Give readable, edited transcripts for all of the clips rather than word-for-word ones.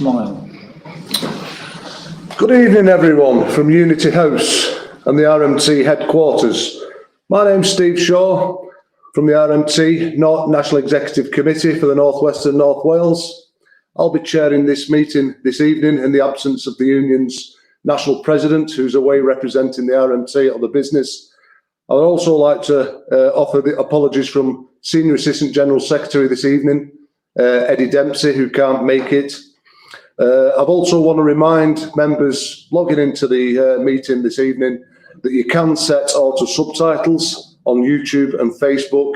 Morning. Good evening, everyone, from Unity House and the RMT headquarters. My name's Steve Shaw from the RMT National Executive Committee for the North West and North Wales. I'll be chairing this meeting this evening in the absence of the union's national president, who's away representing the RMT or the business. I'd also like to offer the apologies from Senior Assistant General Secretary this evening, Eddie Dempsey, who can't make it. I've also want to remind members logging into the meeting this evening that you can set auto subtitles on YouTube and Facebook.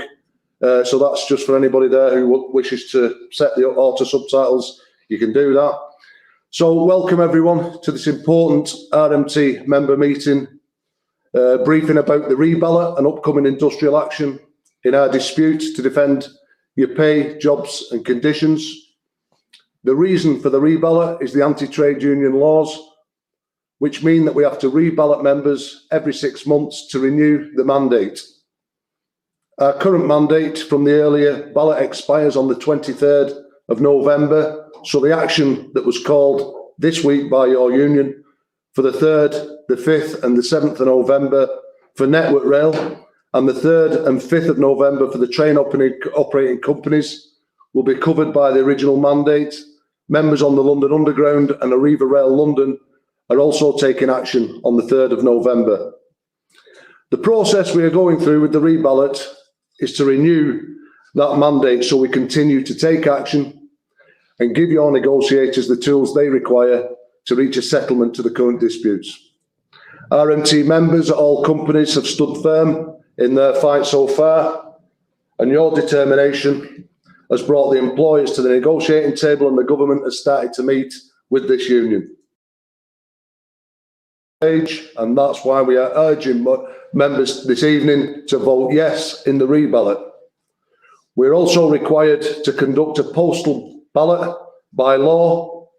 So that's just for anybody there who wishes to set the auto subtitles, you can do that. So welcome everyone to this important RMT member meeting, briefing about the Re-ballot and upcoming industrial action in our dispute to defend your pay, jobs and conditions. The reason for the Re-ballot is the anti-trade union laws, which mean that we have to re-ballot members every 6 months to renew the mandate. Our current mandate from the earlier ballot expires on the 23rd of November, so the action that was called this week by your union for the 3rd, the 5th and the 7th of November for Network Rail and the 3rd and 5th of November for the train operating companies will be covered by the original mandate. Members on the London Underground and Arriva Rail London are also taking action on the 3rd of November. The process we are going through with the Re-ballot is to renew that mandate so we continue to take action and give your negotiators the tools they require to reach a settlement to the current disputes. RMT members at all companies have stood firm in their fight so far, and your determination has brought the employers to the negotiating table, and the government has started to meet with this union. And that's why we are urging members this evening to vote yes in the Re-ballot. We're also required to conduct a postal ballot by law.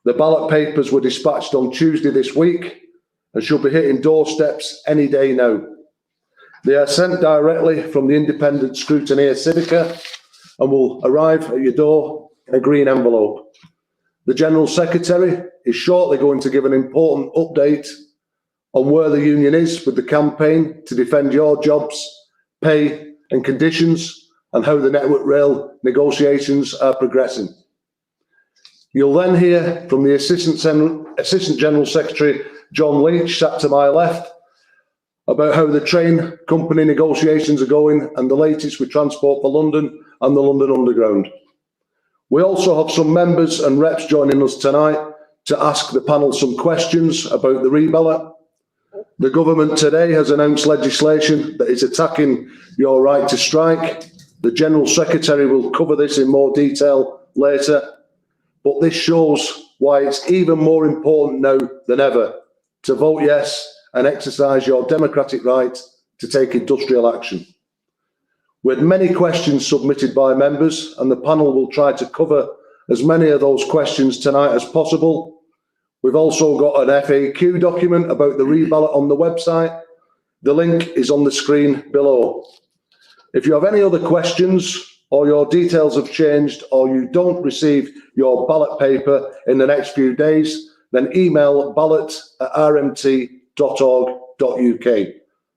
The ballot papers were dispatched on Tuesday this week and should be hitting doorsteps any day now. They are sent directly from the Independent Scrutineer Civica and will arrive at your door in a green envelope. The General Secretary is shortly going to give an important update on where the union is with the campaign to defend your jobs, pay and conditions, and how the Network Rail negotiations are progressing. You'll then hear from the Assistant General Secretary, John Leach, sat to my left, about how the train company negotiations are going and the latest with Transport for London and the London Underground. We also have some members and reps joining us tonight to ask the panel some questions about the Re-ballot. The government today has announced legislation that is attacking your right to strike. The General Secretary will cover this in more detail later, but this shows why it's even more important now than ever to vote yes and exercise your democratic right to take industrial action. We had many questions submitted by members, and the panel will try to cover as many of those questions tonight as possible. We've also got an FAQ document about the Re-ballot on the website. The link is on the screen below. If you have any other questions or your details have changed or you don't receive your ballot paper in the next few days, then email ballot@rmt.org.uk.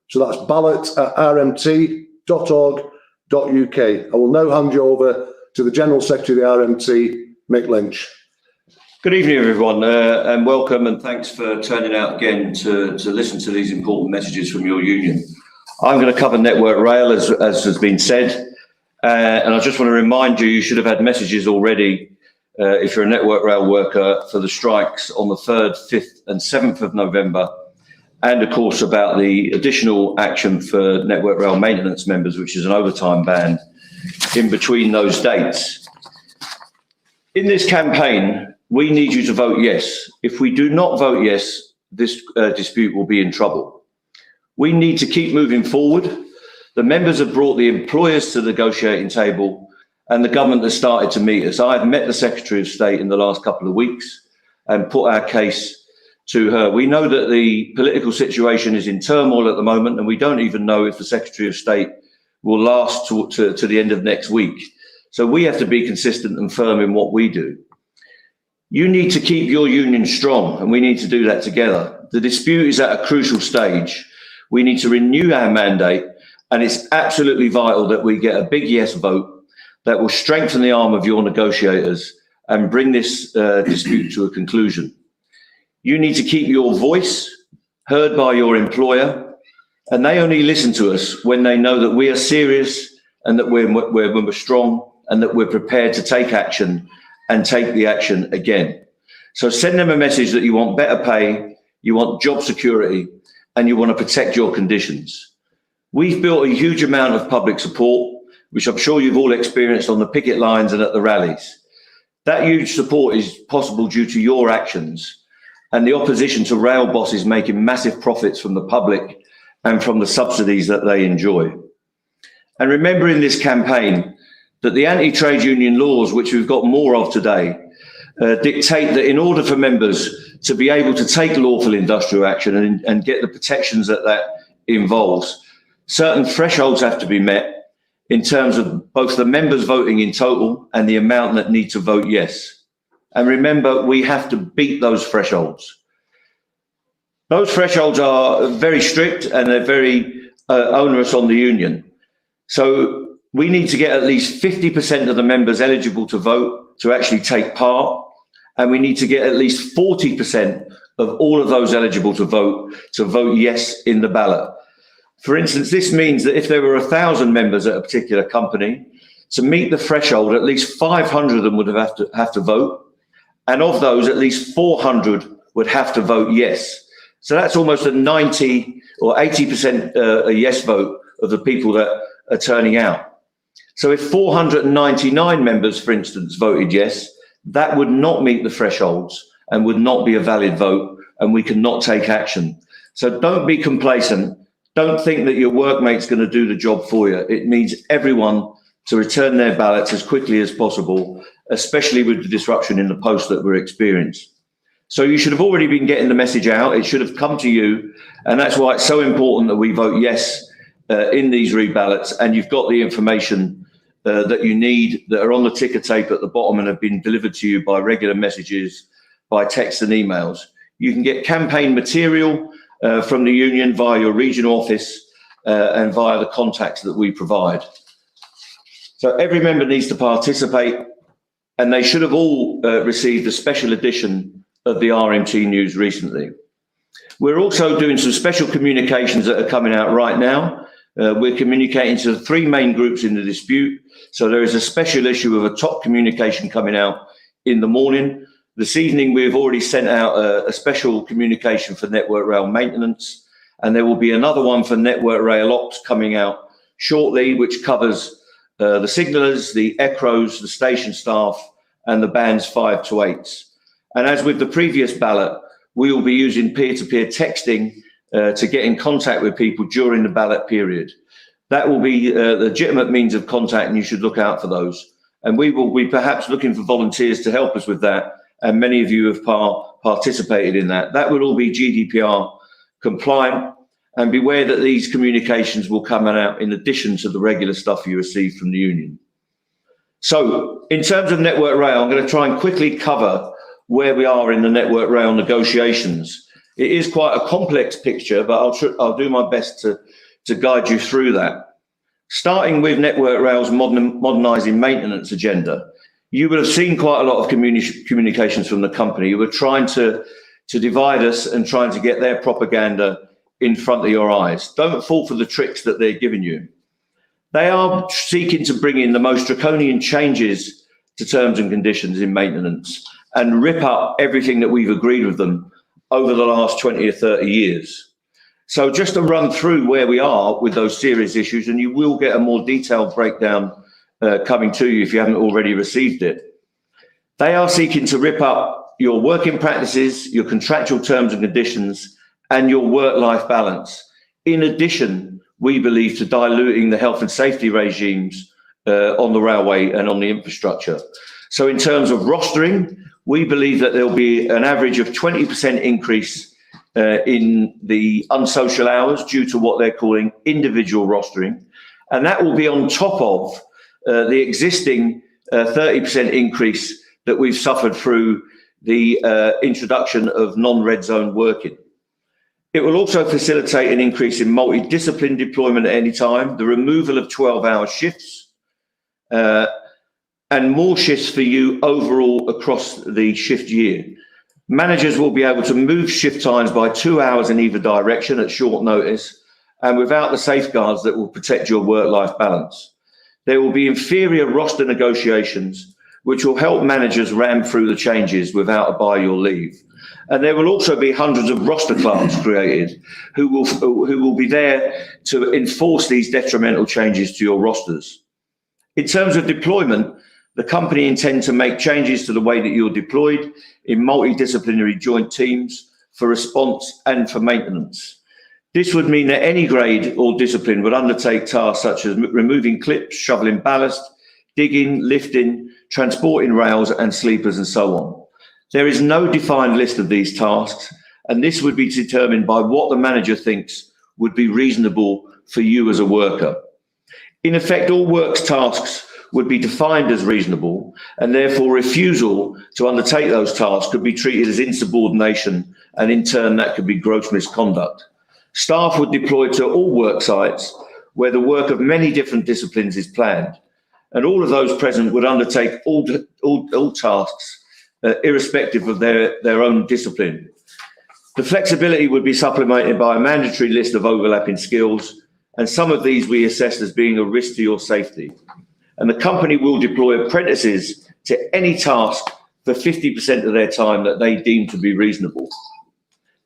So that's ballot@rmt.org.uk. I will now hand you over to the General Secretary of the RMT, Mick Lynch. Good evening, everyone, and welcome, and thanks for turning out again to listen to these important messages from your union. I'm going to cover Network Rail, as has been said, and I just want to remind you, you should have had messages already if you're a Network Rail worker for the strikes on the 3rd, 5th and 7th of November, and of course about the additional action for Network Rail maintenance members, which is an overtime ban in between those dates. In this campaign, we need you to vote yes. If we do not vote yes, this dispute will be in trouble. We need to keep moving forward. The members have brought the employers to the negotiating table, and the government has started to meet us. I have met the Secretary of State in the last couple of weeks and put our case to her. We know that the political situation is in turmoil at the moment, and we don't even know if the Secretary of State will last to the end of next week. So we have to be consistent and firm in what we do. You need to keep your union strong, and we need to do that together. The dispute is at a crucial stage. We need to renew our mandate, and it's absolutely vital that we get a big yes vote that will strengthen the arm of your negotiators and bring this dispute to a conclusion. You need to keep your voice heard by your employer, and they only listen to us when they know that we are serious and that we're strong and that we're prepared to take action and take the action again. So send them a message that you want better pay, you want job security, and you want to protect your conditions. We've built a huge amount of public support, which I'm sure you've all experienced on the picket lines and at the rallies. That huge support is possible due to your actions and the opposition to rail bosses making massive profits from the public and from the subsidies that they enjoy. And remember in this campaign that the anti-trade union laws, which we've got more of today, dictate that in order for members to be able to take lawful industrial action and get the protections that involves, certain thresholds have to be met in terms of both the members voting in total and the amount that need to vote yes. And remember, we have to beat those thresholds. Those thresholds are very strict and they're very onerous on the union. So we need to get at least 50% of the members eligible to vote to actually take part. And we need to get at least 40% of all of those eligible to vote yes in the ballot. For instance, this means that if there were 1,000 members at a particular company, to meet the threshold, at least 500 of them would have to vote. And of those, at least 400 would have to vote yes. So that's almost a 90 or 80% a yes vote of the people that are turning out. So if 499 members, for instance, voted yes, that would not meet the thresholds and would not be a valid vote, and we cannot take action. So don't be complacent. Don't think that your workmate's going to do the job for you. It needs everyone to return their ballots as quickly as possible, especially with the disruption in the post that we're experiencing. So you should have already been getting the message out. It should have come to you. And that's why it's so important that we vote yes in these re-ballots. And you've got the information that you need that are on the ticker tape at the bottom and have been delivered to you by regular messages, by text and emails. You can get campaign material from the union via your regional office and via the contacts that we provide. So every member needs to participate, and they should have all received a special edition of the RMT news recently. We're also doing some special communications that are coming out right now. We're communicating to the 3 main groups in the dispute. So there is a special issue of a top communication coming out in the morning. This evening, we've already sent out a special communication for Network Rail maintenance, and there will be another one for Network Rail Ops coming out shortly, which covers the signallers, the ECROs, the station staff, and the bands 5 to 8s. And as with the previous ballot, we will be using peer-to-peer texting to get in contact with people during the ballot period. That will be a legitimate means of contact, and you should look out for those. And we will be perhaps looking for volunteers to help us with that, and many of you have participated in that. That will all be GDPR compliant, and beware that these communications will come out in addition to the regular stuff you receive from the union. So in terms of Network Rail, I'm going to try and quickly cover where we are in the Network Rail negotiations. It is quite a complex picture, but I'll do my best to guide you through that. Starting with Network Rail's modernising maintenance agenda, you will have seen quite a lot of communications from the company who are trying to divide us and trying to get their propaganda in front of your eyes. Don't fall for the tricks that they're giving you. They are seeking to bring in the most draconian changes to terms and conditions in maintenance and rip up everything that we've agreed with them over the last 20 or 30 years. So just to run through where we are with those serious issues, and you will get a more detailed breakdown coming to you if you haven't already received it. They are seeking to rip up your working practices, your contractual terms and conditions, and your work-life balance. In addition, we believe, to diluting the health and safety regimes on the railway and on the infrastructure. So in terms of rostering, we believe that there'll be an average of 20% increase in the unsocial hours due to what they're calling individual rostering. And that will be on top of the existing 30% increase that we've suffered through the introduction of non-red zone working. It will also facilitate an increase in multidiscipline deployment at any time, the removal of 12-hour shifts, and more shifts for you overall across the shift year. Managers will be able to move shift times by 2 hours in either direction at short notice and without the safeguards that will protect your work-life balance. There will be inferior roster negotiations, which will help managers ram through the changes without a buy your leave. And there will also be hundreds of roster clerks created who will be there to enforce these detrimental changes to your rosters. In terms of deployment, the company intends to make changes to the way that you're deployed in multidisciplinary joint teams for response and for maintenance. This would mean that any grade or discipline would undertake tasks such as removing clips, shoveling ballast, digging, lifting, transporting rails and sleepers and so on. There is no defined list of these tasks, and this would be determined by what the manager thinks would be reasonable for you as a worker. In effect, all works tasks would be defined as reasonable, and therefore refusal to undertake those tasks could be treated as insubordination, and in turn that could be gross misconduct. Staff would deploy to all work sites where the work of many different disciplines is planned, and all of those present would undertake all tasks irrespective of their own discipline. The flexibility would be supplemented by a mandatory list of overlapping skills, and some of these we assessed as being a risk to your safety. And the company will deploy apprentices to any task for 50% of their time that they deem to be reasonable.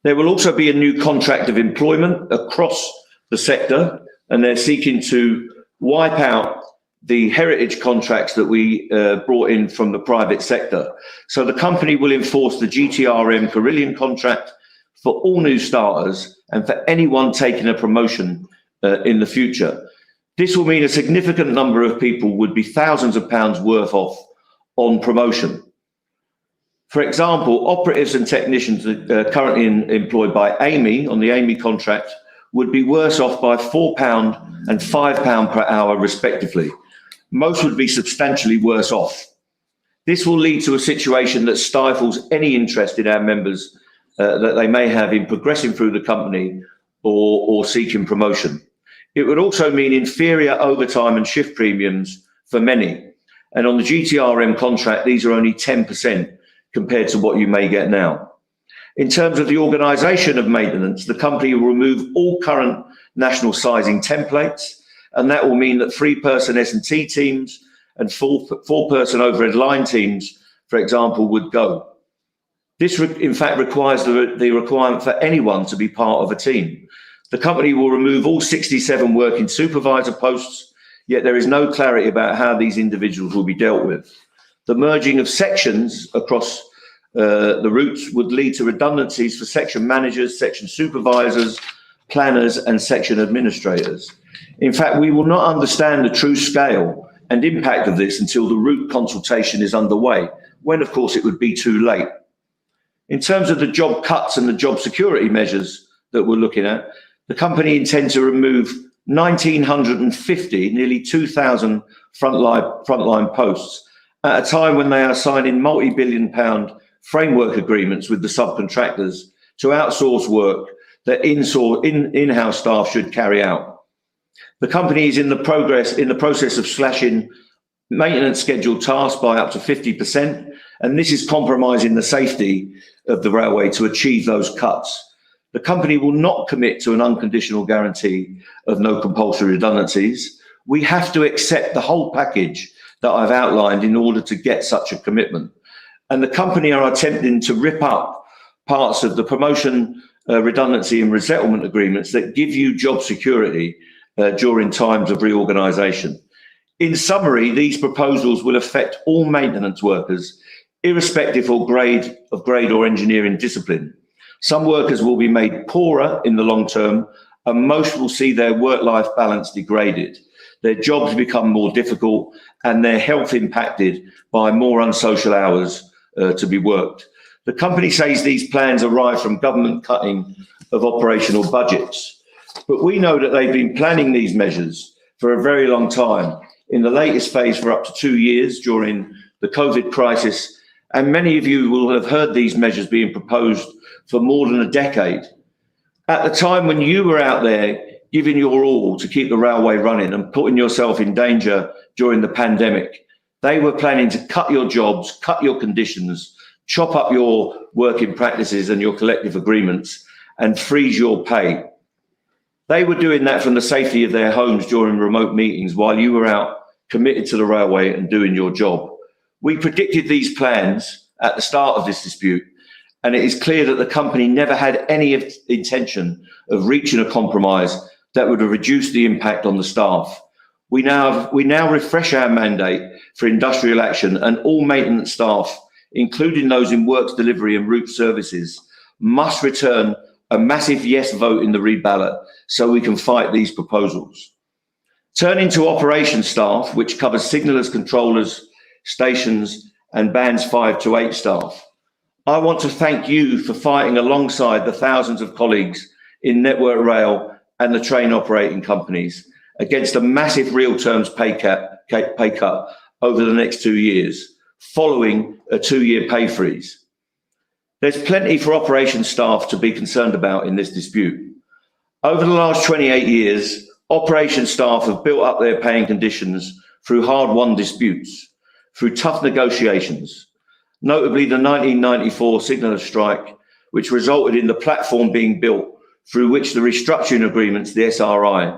There will also be a new contract of employment across the sector, and they're seeking to wipe out the heritage contracts that we brought in from the private sector. So the company will enforce the GTRM Carillion contract for all new starters and for anyone taking a promotion in the future. This will mean a significant number of people would be thousands of pounds worth off on promotion. For example, operatives and technicians currently employed by Amy on the Amy contract would be worse off by £4 and £5 per hour respectively. Most would be substantially worse off. This will lead to a situation that stifles any interest in our members that they may have in progressing through the company or seeking promotion. It would also mean inferior overtime and shift premiums for many. And on the GTRM contract, these are only 10% compared to what you may get now. In terms of the organisation of maintenance, the company will remove all current national sizing templates, and that will mean that 3-person S&T teams and 4-person overhead line teams, for example, would go. This, in fact, requires the requirement for anyone to be part of a team. The company will remove all 67 working supervisor posts, yet there is no clarity about how these individuals will be dealt with. The merging of sections across the routes would lead to redundancies for section managers, section supervisors, planners, and section administrators. In fact, we will not understand the true scale and impact of this until the route consultation is underway, when, of course, it would be too late. In terms of the job cuts and the job security measures that we're looking at, the company intends to remove 1,950, nearly 2,000 frontline posts at a time when they are signing multi-billion-pound framework agreements with the subcontractors to outsource work that in-house staff should carry out. The company is in the process of slashing maintenance scheduled tasks by up to 50%, and this is compromising the safety of the railway to achieve those cuts. The company will not commit to an unconditional guarantee of no compulsory redundancies. We have to accept the whole package that I've outlined in order to get such a commitment. And the company are attempting to rip up parts of the promotion, redundancy and resettlement agreements that give you job security during times of reorganisation. In summary, these proposals will affect all maintenance workers, irrespective of grade or engineering discipline. Some workers will be made poorer in the long term, and most will see their work-life balance degraded, their jobs become more difficult, and their health impacted by more unsocial hours to be worked. The company says these plans arise from government cutting of operational budgets, but we know that they've been planning these measures for a very long time, in the latest phase for up to 2 years during the COVID crisis and many of you will have heard these measures being proposed for more than a decade. At the time when you were out there giving your all to keep the railway running and putting yourself in danger during the pandemic, they were planning to cut your jobs, cut your conditions, chop up your working practices and your collective agreements, and freeze your pay. They were doing that from the safety of their homes during remote meetings while you were out committed to the railway and doing your job. We predicted these plans at the start of this dispute, and it is clear that the company never had any intention of reaching a compromise that would have reduced the impact on the staff. We now refresh our mandate for industrial action, and all maintenance staff, including those in works delivery and route services, must return a massive yes vote in the re-ballot so we can fight these proposals. Turning to operations staff, which covers signallers, controllers, stations and bands 5 to 8 staff, I want to thank you for fighting alongside the thousands of colleagues in Network Rail and the train operating companies against a massive real terms pay cut over the next 2 years, following a 2-year pay freeze. There's plenty for operations staff to be concerned about in this dispute. Over the last 28 years, operations staff have built up their paying conditions through hard-won disputes, through tough negotiations, notably the 1994 signaller strike, which resulted in the platform being built through which the restructuring agreements, the SRI,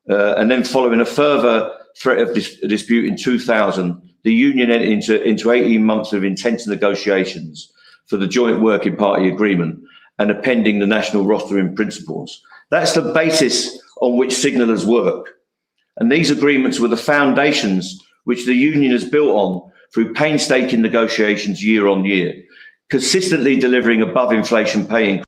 and then following a further threat of dispute in 2000, the union entered into 18 months of intense negotiations for the joint working party agreement and appending the national rostering principles. That's the basis on which signallers work. And these agreements were the foundations which the union has built on through painstaking negotiations year on year, consistently delivering above inflation pay increases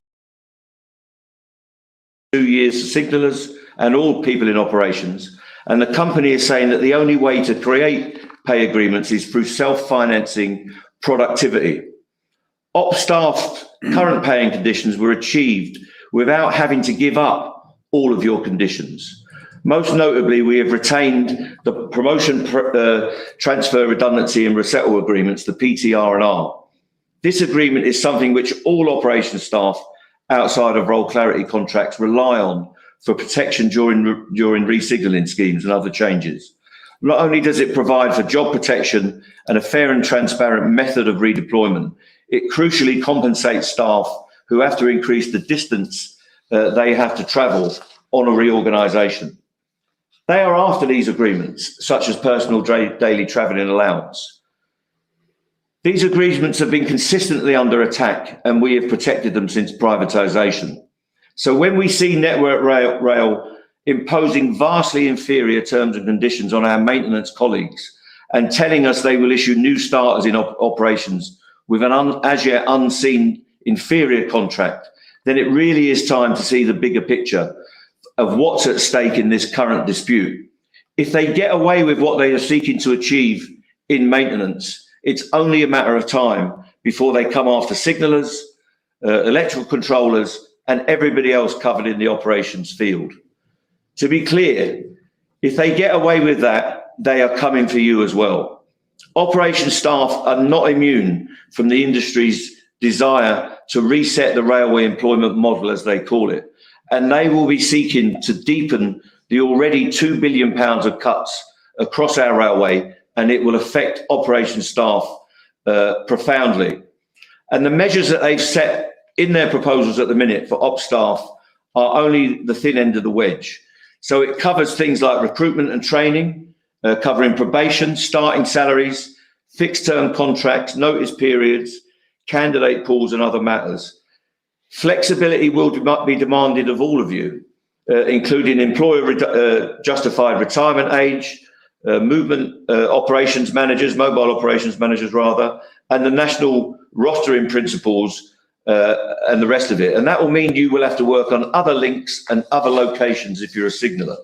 2 years for signallers and all people in operations. And the company is saying that the only way to create pay agreements is through self-financing productivity. Op staff current paying conditions were achieved without having to give up all of your conditions. Most notably, we have retained the promotion transfer redundancy and resettle agreements, the PTR&R. This agreement is something which all operations staff outside of role clarity contracts rely on for protection during re-signalling schemes and other changes. Not only does it provide for job protection and a fair and transparent method of redeployment, it crucially compensates staff who have to increase the distance they have to travel on a reorganisation. They are after these agreements, such as personal daily travelling allowance. These agreements have been consistently under attack, and we have protected them since privatisation. So when we see Network Rail imposing vastly inferior terms and conditions on our maintenance colleagues and telling us they will issue new starters in operations with an as yet unseen inferior contract, then it really is time to see the bigger picture of what's at stake in this current dispute. If they get away with what they are seeking to achieve in maintenance, it's only a matter of time before they come after signallers, electrical controllers, and everybody else covered in the operations field. To be clear, if they get away with that, they are coming for you as well. Operations staff are not immune from the industry's desire to reset the railway employment model, as they call it, and they will be seeking to deepen the already £2 billion of cuts across our railway, and it will affect operations staff profoundly. And the measures that they've set in their proposals at the minute for op staff are only the thin end of the wedge. So it covers things like recruitment and training, covering probation, starting salaries, fixed term contracts, notice periods, candidate pools and other matters. Flexibility will be demanded of all of you, including employer justified retirement age, movement operations managers, mobile operations managers rather, and the national rostering principles and the rest of it. And that will mean you will have to work on other links and other locations if you're a signaller.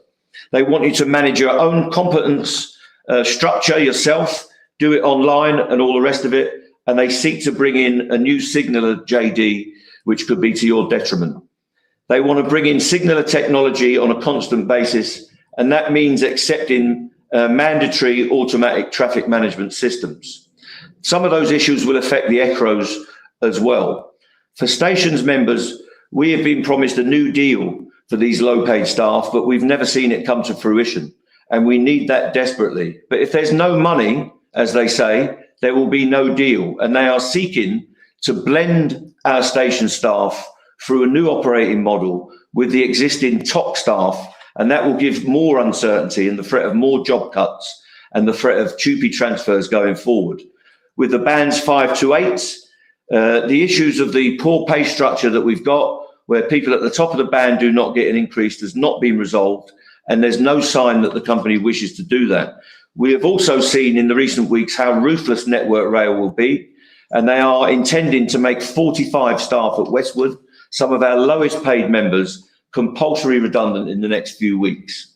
They want you to manage your own competence structure yourself, do it online and all the rest of it. And they seek to bring in a new signaller JD, which could be to your detriment. They want to bring in signaller technology on a constant basis, and that means accepting mandatory automatic traffic management systems. Some of those issues will affect the ECROs as well. For stations members, we have been promised a new deal for these low-paid staff, but we've never seen it come to fruition, and we need that desperately. But if there's no money, as they say, there will be no deal, and they are seeking to blend our station staff through a new operating model with the existing TOC staff, and that will give more uncertainty and the threat of more job cuts and the threat of TUPE transfers going forward. With the bands 5 to 8, the issues of the poor pay structure that we've got, where people at the top of the band do not get an increase, has not been resolved, and there's no sign that the company wishes to do that. We have also seen in the recent weeks how ruthless Network Rail will be, and they are intending to make 45 staff at Westwood, some of our lowest paid members, compulsory redundant in the next few weeks.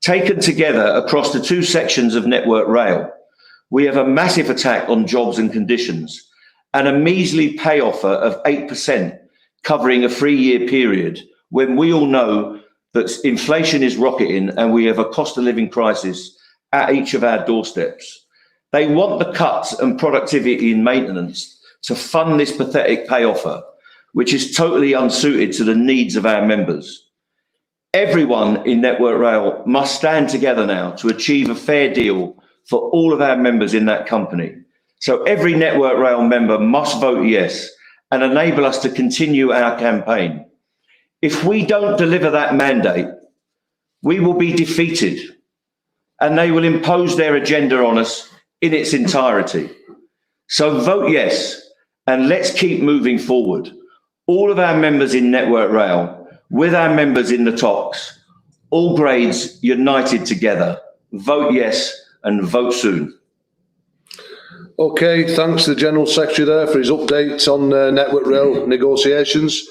Taken together across the two sections of Network Rail, we have a massive attack on jobs and conditions, and a measly pay offer of 8% covering a 3-year period, when we all know that inflation is rocketing and we have a cost of living crisis at each of our doorsteps. They want the cuts and productivity in maintenance to fund this pathetic pay offer, which is totally unsuited to the needs of our members. Everyone in Network Rail must stand together now to achieve a fair deal for all of our members in that company. So every Network Rail member must vote yes and enable us to continue our campaign. If we don't deliver that mandate, we will be defeated, and they will impose their agenda on us in its entirety. So vote yes, and let's keep moving forward. All of our members in Network Rail, with our members in the TOCs, all grades united together. Vote yes and vote soon. Okay, thanks to the General Secretary there for his update on Network Rail negotiations.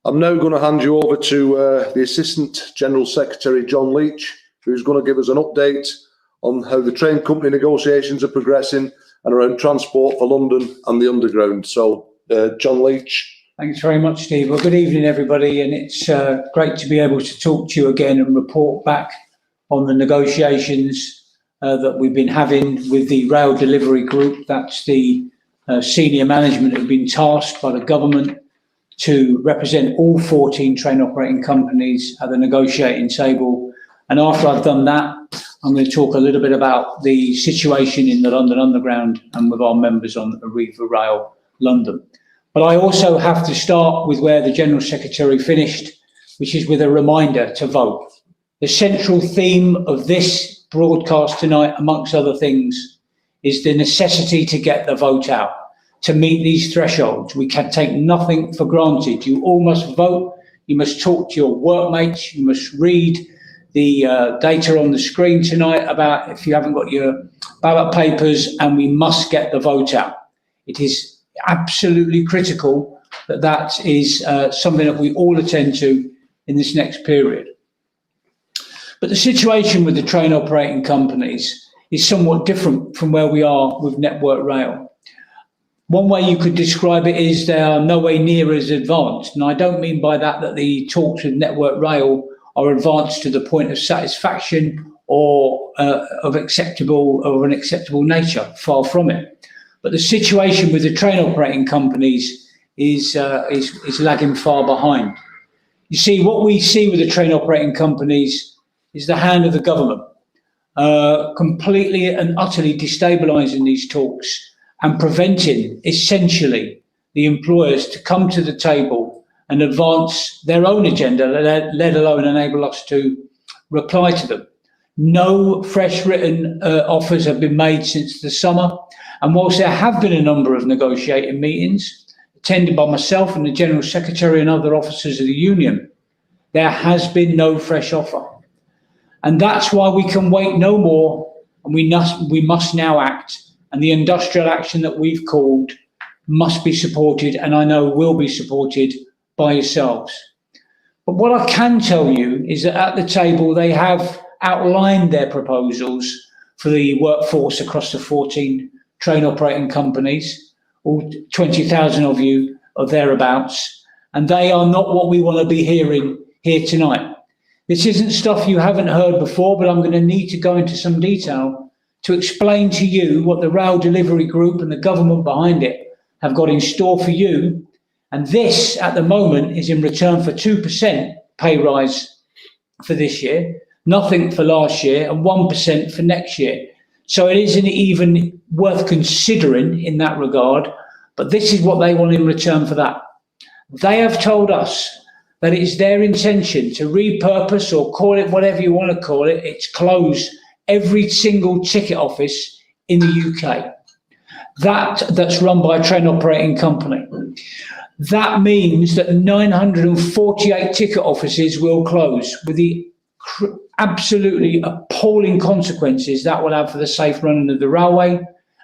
I'm now going to hand you over to the Assistant General Secretary, John Leach, who's going to give us an update on how the train company negotiations are progressing and around transport for London and the Underground. So, John Leach. Thanks very much, Steve. Well, good evening, everybody, and it's great to be able to talk to you again and report back on the negotiations that we've been having with the Rail Delivery Group. That's the senior management who've been tasked by the government to represent all 14 train operating companies at the negotiating table. And after I've done that, I'm going to talk a little bit about the situation in the London Underground and with our members on Arriva Rail London. But I also have to start with where the General Secretary finished, which is with a reminder to vote. The central theme of this broadcast tonight, amongst other things, is the necessity to get the vote out, to meet these thresholds. We can take nothing for granted. You all must vote. You must talk to your workmates. You must read the data on the screen tonight about if you haven't got your ballot papers, and we must get the vote out. It is absolutely critical that that is something that we all attend to in this next period. But the situation with the train operating companies is somewhat different from where we are with Network Rail. One way you could describe it is they are nowhere near as advanced. And I don't mean by that that the talks with Network Rail are advanced to the point of satisfaction or of an acceptable nature. Far from it. But the situation with the train operating companies is lagging far behind. You see, what we see with the train operating companies is the hand of the government, completely and utterly destabilising these talks and preventing, essentially, the employers to come to the table and advance their own agenda, let alone enable us to reply to them. No fresh written offers have been made since the summer, and whilst there have been a number of negotiating meetings attended by myself and the General Secretary and other officers of the union, there has been no fresh offer. And that's why we can wait no more, and we must now act. And the industrial action that we've called must be supported, and I know will be supported by yourselves. But what I can tell you is that at the table they have outlined their proposals for the workforce across the 14 train operating companies, all 20,000 of you or thereabouts, and they are not what we want to be hearing here tonight. This isn't stuff you haven't heard before, but I'm going to need to go into some detail to explain to you what the rail delivery group and the government behind it have got in store for you. And this, at the moment, is in return for 2% pay rise for this year, nothing for last year, and 1% for next year. So it isn't even worth considering in that regard, but this is what they want in return for that. They have told us that it's their intention to repurpose, or call it whatever you want to call it, it's close every single ticket office in the UK. That's run by a train operating company. That means that 948 ticket offices will close, with the absolutely appalling consequences that will have for the safe running of the railway,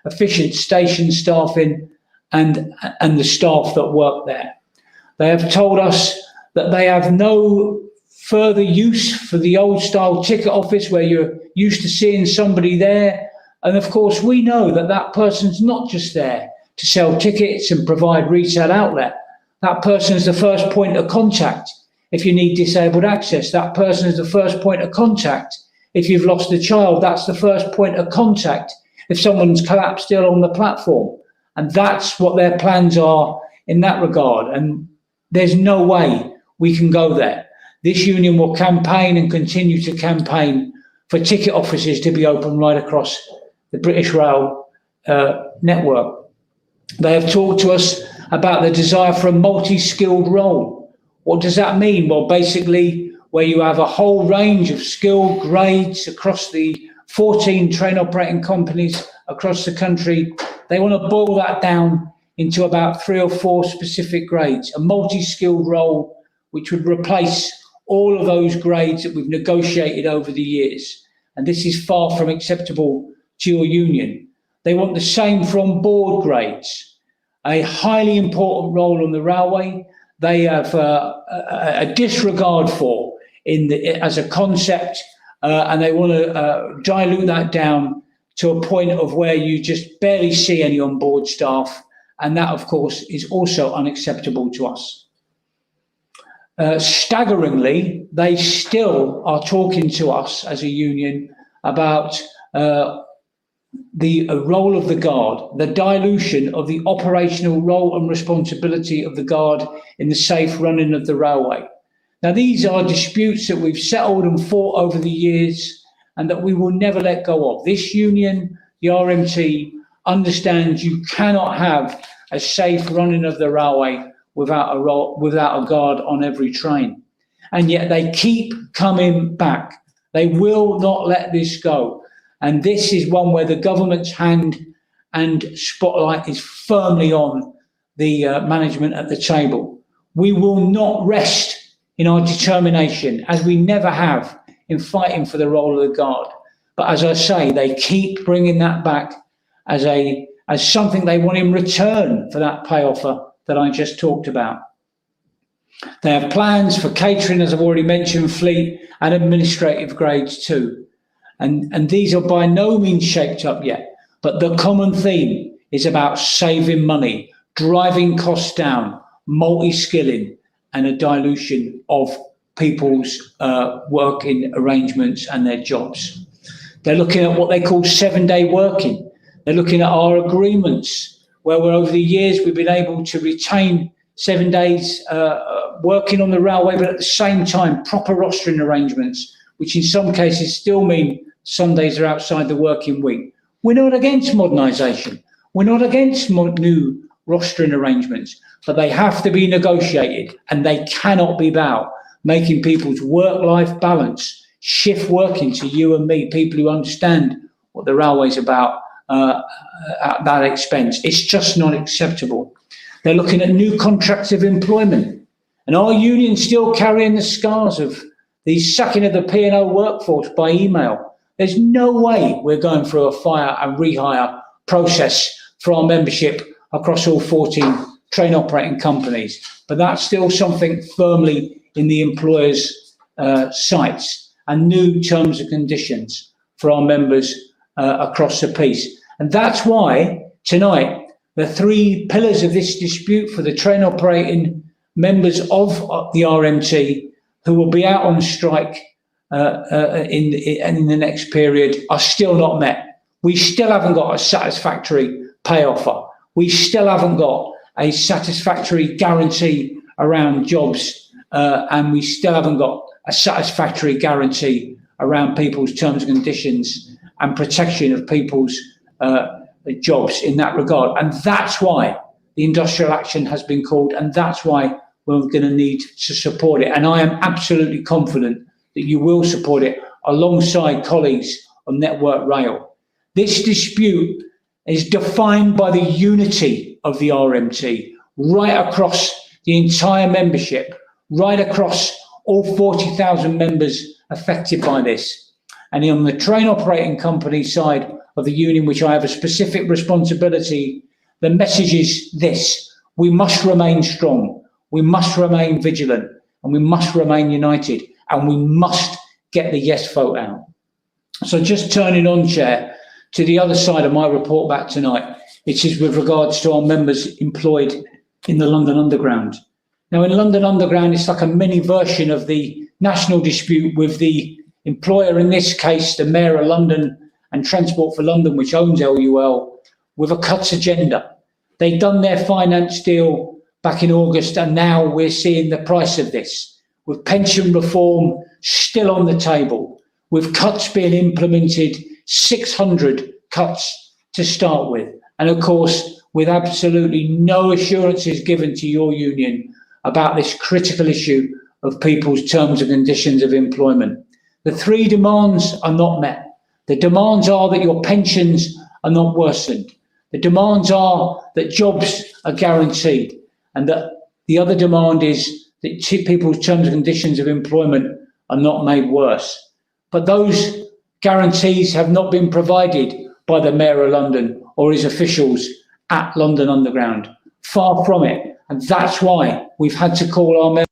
efficient station staffing, and the staff that work there. They have told us that they have no further use for the old style ticket office where you're used to seeing somebody there. And of course, we know that that person's not just there to sell tickets and provide retail outlet. That person is the first point of contact if you need disabled access. That person is the first point of contact if you've lost a child. That's the first point of contact if someone's collapsed still on the platform. And that's what their plans are in that regard. And there's no way we can go there. This union will campaign and continue to campaign for ticket offices to be open right across the British Rail network. They have talked to us about the desire for a multi-skilled role. What does that mean? Well, basically, where you have a whole range of skilled grades across the 14 train operating companies across the country, they want to boil that down into about 3 or 4 specific grades, a multi-skilled role which would replace all of those grades that we've negotiated over the years. And this is far from acceptable to your union. They want the same for on-board grades, a highly important role on the railway. They have a disregard for as a concept, and they want to dilute that down to a point of where you just barely see any on-board staff. And that, of course, is also unacceptable to us. Staggeringly, they still are talking to us as a union about the role of the Guard, the dilution of the operational role and responsibility of the Guard in the safe running of the railway. Now, these are disputes that we've settled and fought over the years and that we will never let go of. This union, the RMT, understands you cannot have a safe running of the railway without a Guard on every train. And yet they keep coming back. They will not let this go. And this is one where the government's hand and spotlight is firmly on the management at the table. We will not rest in our determination, as we never have, in fighting for the role of the Guard. But as I say, they keep bringing that back as something they want in return for that pay offer that I just talked about. They have plans for catering, as I've already mentioned, fleet and administrative grades too. And these are by no means shaped up yet. But the common theme is about saving money, driving costs down, multi-skilling, and a dilution of people's working arrangements and their jobs. They're looking at what they call 7-day working. They're looking at our agreements, where over the years we've been able to retain 7 days working on the railway, but at the same time proper rostering arrangements, which in some cases still mean Sundays are outside the working week. We're not against modernisation. We're not against new rostering arrangements, but they have to be negotiated and they cannot be about making people's work-life balance shift working to you and me, people who understand what the railway's about at that expense. It's just not acceptable. They're looking at new contracts of employment. And our union still carrying the scars of the sacking of the P&O workforce by email. There's no way we're going through a fire and rehire process for our membership across all 14 train operating companies. But that's still something firmly in the employer's sights, and new terms and conditions for our members across the piece. And that's why tonight, the 3 pillars of this dispute for the train operating members of the RMT who will be out on strike in the next period are still not met. We still haven't got a satisfactory pay offer. We still haven't got a satisfactory guarantee around jobs, and we still haven't got a satisfactory guarantee around people's terms and conditions and protection of people's jobs in that regard. And that's why the industrial action has been called, and that's why we're going to need to support it. And I am absolutely confident that you will support it alongside colleagues on Network Rail. This dispute is defined by the unity of the RMT right across the entire membership, right across all 40,000 members affected by this. And on the train operating company side of the union, which I have a specific responsibility, the message is this: we must remain strong, we must remain vigilant, and we must remain united, and we must get the yes vote out. So just turning on, Chair, to the other side of my report back tonight, which is with regards to our members employed in the London Underground. Now, in London Underground, it's like a mini version of the national dispute with the employer, in this case, the Mayor of London and Transport for London, which owns LUL, with a cuts agenda. They've done their finance deal back in August, and now we're seeing the price of this, with pension reform still on the table, with cuts being implemented, 600 cuts to start with. And of course, with absolutely no assurances given to your union about this critical issue of people's terms and conditions of employment. The three demands are not met. The demands are that your pensions are not worsened. The demands are that jobs are guaranteed. And that the other demand is that people's terms and conditions of employment are not made worse. But those guarantees have not been provided by the Mayor of London or his officials at London Underground. Far from it. And that's why we've had to call our members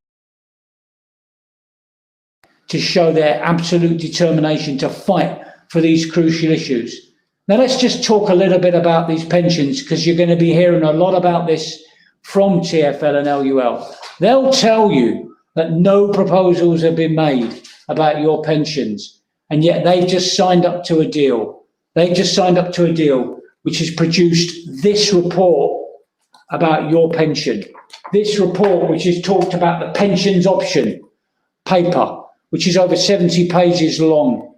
to show their absolute determination to fight for these crucial issues. Now, let's just talk a little bit about these pensions, because you're going to be hearing a lot about this from TfL and LUL. They'll tell you that no proposals have been made about your pensions, and yet they've just signed up to a deal. They've just signed up to a deal which has produced this report about your pension. This report, which has talked about the pensions option paper, which is over 70 pages long,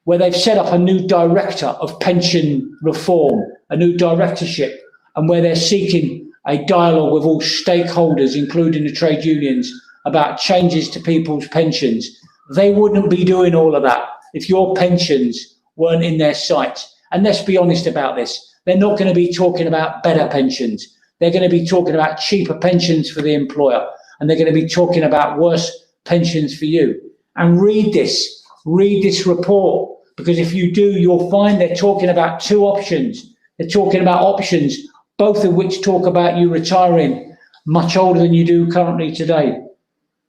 where they've set up a new director of pension reform, a new directorship, and where they're seeking a dialogue with all stakeholders, including the trade unions, about changes to people's pensions. They wouldn't be doing all of that if your pensions weren't in their sights. And let's be honest about this. They're not going to be talking about better pensions. They're going to be talking about cheaper pensions for the employer. And they're going to be talking about worse pensions for you. And read this report, because if you do, you'll find they're talking about two options. They're talking about options, both of which talk about you retiring much older than you do currently today.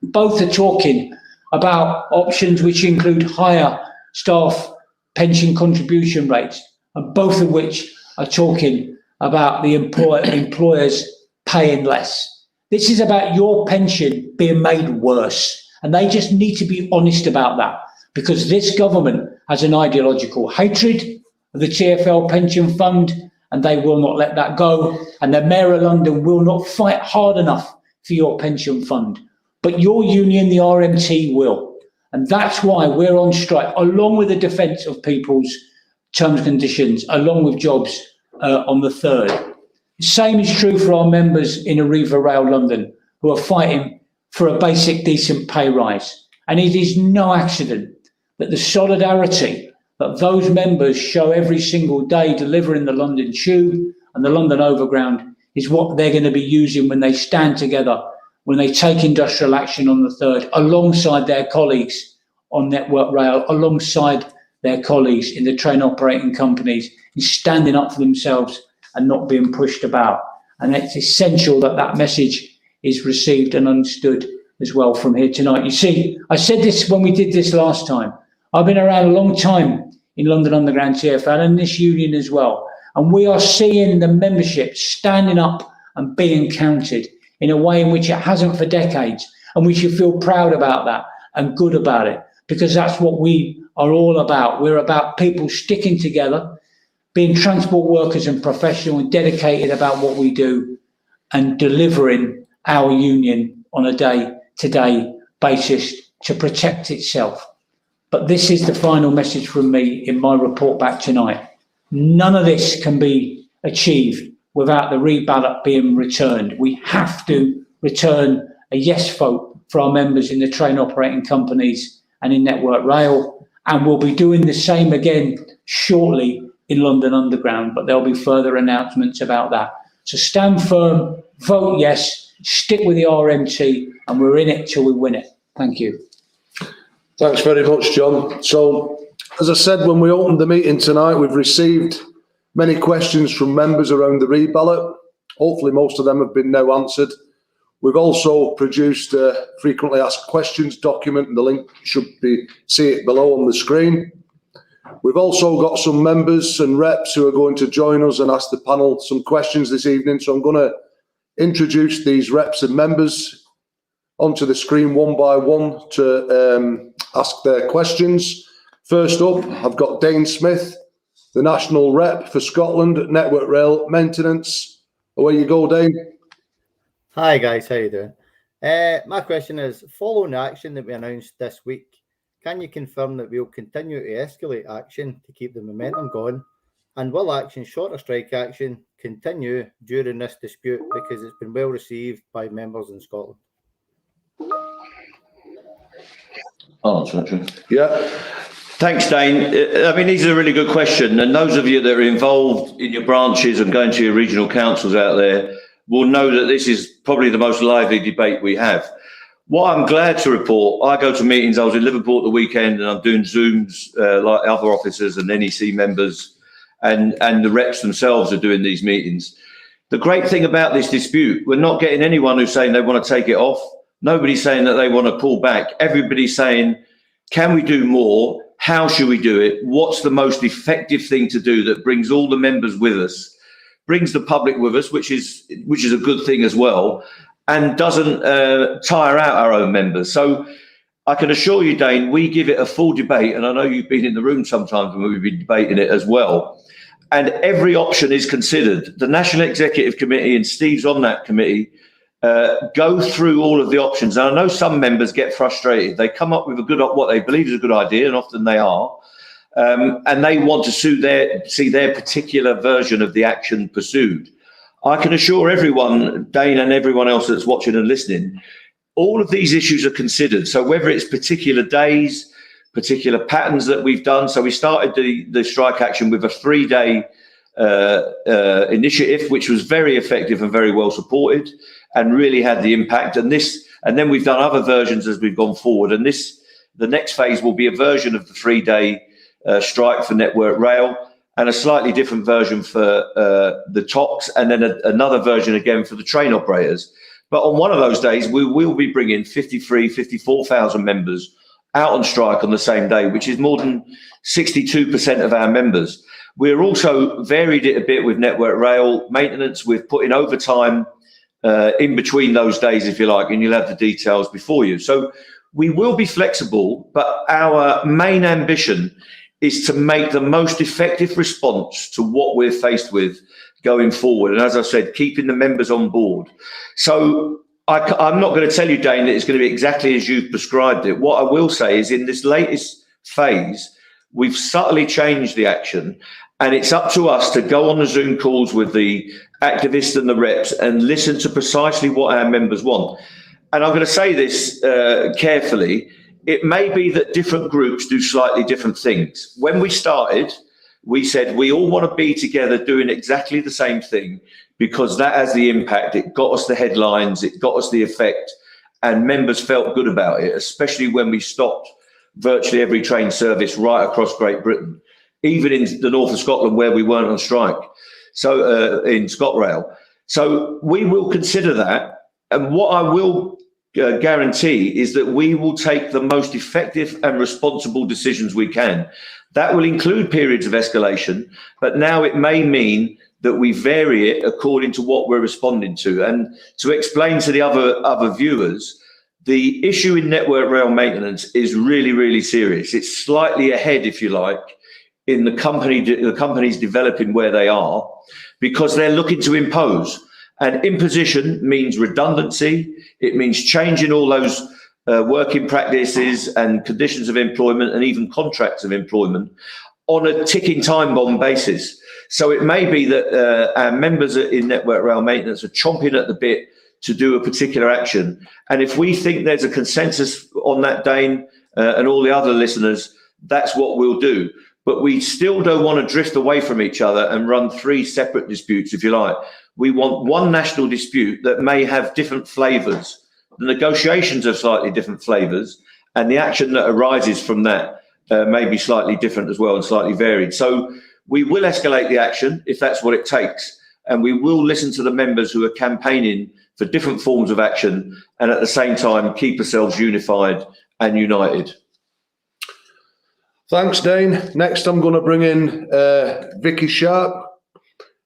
Both are talking about options which include higher staff pension contribution rates, and both of which are talking about the employers paying less. This is about your pension being made worse. And they just need to be honest about that, because this government has an ideological hatred of the TfL pension fund, and they will not let that go. And the Mayor of London will not fight hard enough for your pension fund. But your union, the RMT, will. And that's why we're on strike, along with the defence of people's terms and conditions, along with jobs on the 3rd. The same is true for our members in Arriva Rail London, who are fighting for a basic decent pay rise. And it is no accident that the solidarity that those members show every single day delivering the London Tube and the London Overground is what they're going to be using when they stand together, when they take industrial action on the 3rd, alongside their colleagues on Network Rail, alongside their colleagues in the train operating companies, in standing up for themselves and not being pushed about. And it's essential that that message is received and understood as well from here tonight. You see, I said this when we did this last time. I've been around a long time in London Underground TfL and this union as well. And we are seeing the membership standing up and being counted in a way in which it hasn't for decades. And we should feel proud about that and good about it, because that's what we are all about. We're about people sticking together, being transport workers and professional and dedicated about what we do and delivering our union on a day-to-day basis to protect itself. But this is the final message from me in my report back tonight. None of this can be achieved without the re-ballot being returned. We have to return a yes vote for our members in the train operating companies and in Network Rail, and we'll be doing the same again shortly in London Underground, but there'll be further announcements about that. So stand firm, vote yes, stick with the RMT, and we're in it till we win it. Thank you. Thanks very much, John. So, as I said, when we opened the meeting tonight, we've received many questions from members around the re-ballot. Hopefully most of them have been now answered. We've also produced a frequently asked questions document, and the link should be, see it below on the screen. We've also got some members and reps who are going to join us and ask the panel some questions this evening. So I'm going to introduce these reps and members onto the screen one by one to ask their questions. First up, I've got Dane Smith, the National Rep for Scotland at Network Rail Maintenance. Away you go, Dane. Hi guys, how you doing? My question is, following the action that we announced this week, can you confirm that we'll continue to escalate action to keep the momentum going? And will action short of strike action continue during this dispute, because it's been well received by members in Scotland? Yeah. Thanks, Dane. I mean, these are a really good question. And those of you that are involved in your branches and going to your regional councils out there will know that this is probably the most lively debate we have. What I'm glad to report, I go to meetings. I was in Liverpool at the weekend and I'm doing Zooms like other officers and NEC members, and the reps themselves are doing these meetings. The great thing about this dispute, we're not getting anyone who's saying they want to take it off. Nobody's saying that they want to pull back. Everybody's saying, can we do more? How should we do it? What's the most effective thing to do that brings all the members with us, brings the public with us, which is a good thing as well, and doesn't tire out our own members. So I can assure you, Dane, we give it a full debate, and I know you've been in the room sometimes when we've been debating it as well, and every option is considered. The National Executive Committee, and Steve's on that committee, go through all of the options. And I know some members get frustrated. They come up with what they believe is a good idea, and often they are, and they want to see their particular version of the action pursued. I can assure everyone, Dane and everyone else that's watching and listening, all of these issues are considered. So whether it's particular days, particular patterns that we've done. So we started the strike action with a 3-day initiative, which was very effective and very well supported and really had the impact. And then we've done other versions as we've gone forward. And the next phase will be a version of the 3-day strike for Network Rail, and a slightly different version for the TOCs, and then another version again for the train operators. But on one of those days, we will be bringing 54,000 members out on strike on the same day, which is more than 62% of our members. We're also varied it a bit with Network Rail Maintenance. We've put in overtime in between those days, if you like, and you'll have the details before you. So we will be flexible, but our main ambition is to make the most effective response to what we're faced with going forward. And as I said, keeping the members on board. So I'm not going to tell you, Dane, that it's going to be exactly as you've prescribed it. What I will say is in this latest phase, we've subtly changed the action, and it's up to us to go on the Zoom calls with the activists and the reps and listen to precisely what our members want. And I'm going to say this carefully. It may be that different groups do slightly different things. When we started, we said we all want to be together doing exactly the same thing, because that has the impact. It got us the headlines, it got us the effect, and members felt good about it, especially when we stopped virtually every train service right across Great Britain, even in the north of Scotland where we weren't on strike, so in ScotRail. So we will consider that, and what I will guarantee is that we will take the most effective and responsible decisions we can. That will include periods of escalation, but now it may mean that we vary it according to what we're responding to. And to explain to the other viewers, the issue in Network Rail Maintenance is really, really serious. It's slightly ahead, if you like, in the companies developing where they are, because they're looking to impose. And imposition means redundancy. It means changing all those working practices and conditions of employment and even contracts of employment on a ticking time bomb basis. So it may be that our members in Network Rail Maintenance are chomping at the bit to do a particular action. And if we think there's a consensus on that, Dane, and all the other listeners, that's what we'll do. But we still don't want to drift away from each other and run three separate disputes, if you like. We want one national dispute that may have different flavours. The negotiations have slightly different flavours, and the action that arises from that may be slightly different as well and slightly varied. So we will escalate the action if that's what it takes, and we will listen to the members who are campaigning for different forms of action, and at the same time keep ourselves unified and united. Thanks, Dane. Next, I'm going to bring in Vicky Sharp,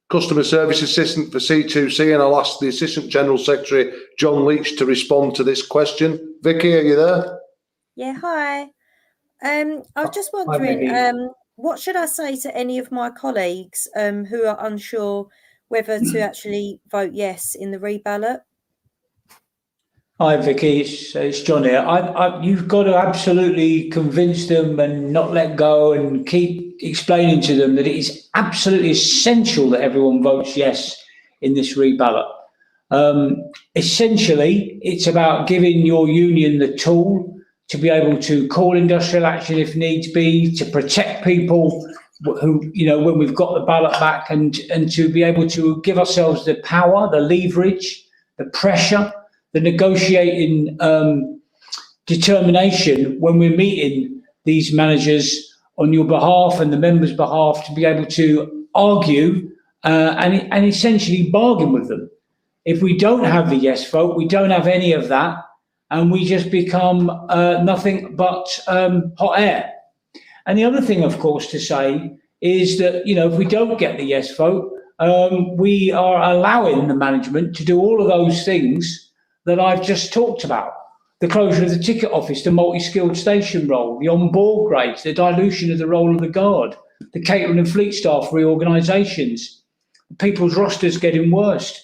Customer Service Assistant for C2C, and I'll ask the Assistant General Secretary, John Leach, to respond to this question. Vicky, are you there? Yeah, hi. I was just wondering, what should I say to any of my colleagues who are unsure whether to actually vote yes in the re-ballot? Hi, Vicky. It's John here. You've got to absolutely convince them and not let go, and keep explaining to them that it is absolutely essential that everyone votes yes in this re-ballot. Essentially, it's about giving your union the tool to be able to call industrial action if needs be, to protect people who, when we've got the ballot back, and to be able to give ourselves the power, the leverage, the pressure, the negotiating determination when we're meeting these managers on your behalf and the members' behalf, to be able to argue and essentially bargain with them. If we don't have the yes vote, we don't have any of that, and we just become nothing but hot air. And the other thing, of course, to say is that, if we don't get the yes vote, we are allowing the management to do all of those things that I've just talked about. The closure of the ticket office, the multi-skilled station role, the on-board grades, the dilution of the role of the guard, the catering and fleet staff reorganisations, people's rosters getting worse,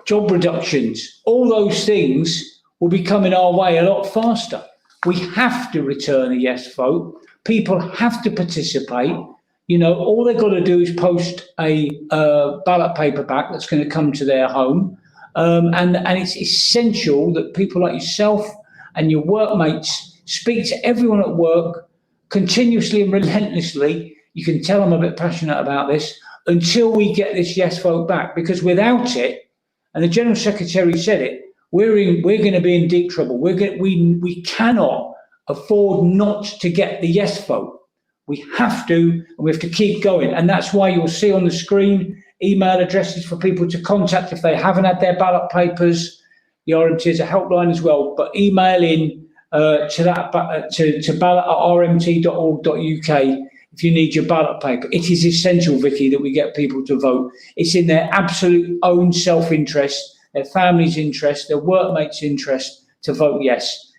job reductions. All those things will be coming our way a lot faster. We have to return a yes vote. People have to participate. All they've got to do is post a ballot paper back that's going to come to their home. And it's essential that people like yourself and your workmates speak to everyone at work continuously and relentlessly. You can tell I'm a bit passionate about this, until we get this yes vote back, because without it, and the General Secretary said it, we're going to be in deep trouble. We cannot afford not to get the yes vote. We have to, and we have to keep going. And that's why you'll see on the screen email addresses for people to contact if they haven't had their ballot papers. The RMT is a helpline as well, but email in to ballot@rmt.org.uk if you need your ballot paper. It is essential, Vicky, that we get people to vote. It's in their absolute own self-interest, their family's interest, their workmates' interest to vote yes.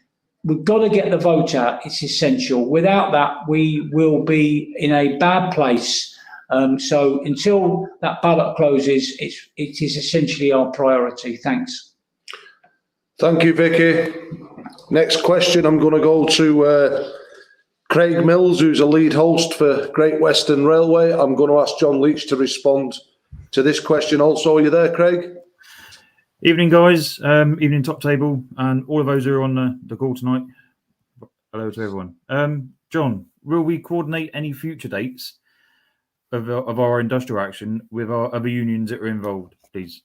We've got to get the vote out. It's essential. Without that, we will be in a bad place. So until that ballot closes, it is essentially our priority. Thanks. Thank you, Vicky. Next question, I'm going to go to Craig Mills, who's a lead host for Great Western Railway. I'm going to ask John Leach to respond to this question also. Are you there, Craig? Evening, guys. Evening, top table, and all of those who are on the call tonight. Hello to everyone. John, will we coordinate any future dates of our industrial action with our other unions that are involved, please?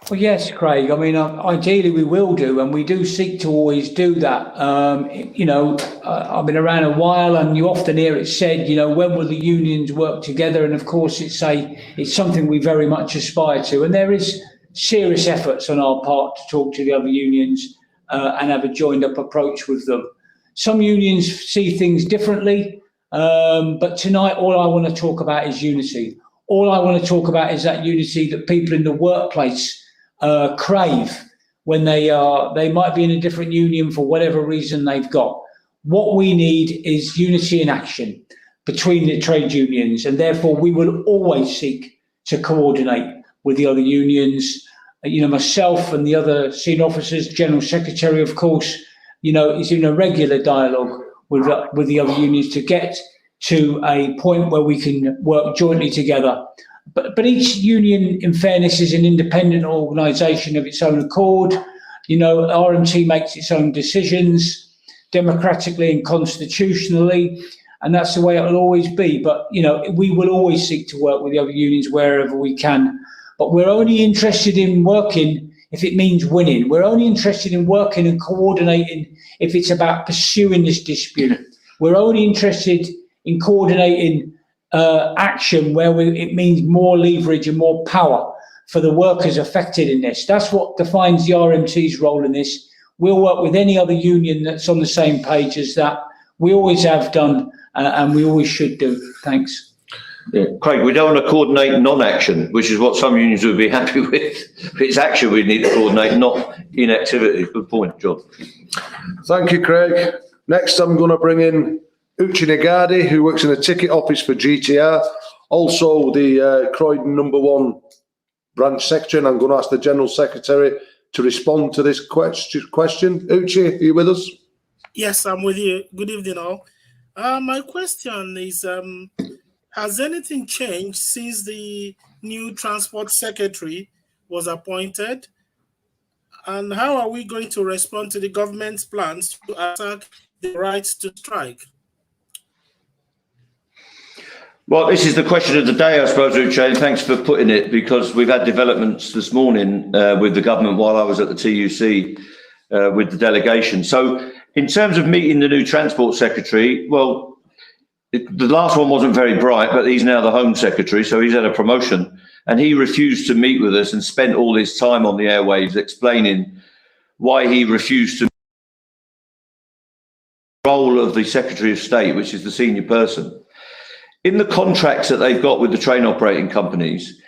Well, yes, Craig. I mean, ideally we will do, and we do seek to always do that. I've been around a while, and you often hear it said, when will the unions work together? And of course, it's something we very much aspire to. And there is serious efforts on our part to talk to the other unions and have a joined-up approach with them. Some unions see things differently, but tonight all I want to talk about is unity. All I want to talk about is that unity that people in the workplace crave when they might be in a different union for whatever reason they've got. What we need is unity in action. between the trade unions, and therefore we will always seek to coordinate with the other unions. Myself and the other senior officers, General Secretary, of course, is in a regular dialogue with the other unions to get to a point where we can work jointly together. But each union, in fairness, is an independent organisation of its own accord. RMT makes its own decisions democratically and constitutionally, and that's the way it will always be. But, we will always seek to work with the other unions wherever we can. But we're only interested in working if it means winning. We're only interested in working and coordinating if it's about pursuing this dispute. We're only interested in coordinating action where it means more leverage and more power for the workers affected in this. That's what defines the RMT's role in this. We'll work with any other union that's on the same page as that. We always have done, and we always should do. Thanks. Yeah. Craig, we don't want to coordinate non-action, which is what some unions would be happy with. If it's action we need to coordinate, not inactivity. Good point, John. Thank you, Craig. Next, I'm going to bring in Uchi Nagadi, who works in a ticket office for GTR, also the Croydon number 1 branch secretary, and I'm going to ask the General Secretary to respond to this question. Uchi, are you with us? Yes, I'm with you. Good evening, all. My question is, has anything changed since the new Transport Secretary was appointed? And how are we going to respond to the government's plans to attack the right to strike? Well, this is the question of the day, I suppose, Uche, and thanks for putting it, because we've had developments this morning with the government while I was at the TUC with the delegation. So in terms of meeting the new Transport Secretary, well, the last one wasn't very bright, but he's now the Home Secretary, so he's had a promotion, and he refused to meet with us and spent all his time on the airwaves explaining why he refused to the role of the Secretary of State, which is the senior person. In the contracts that they've got with the train operating companies,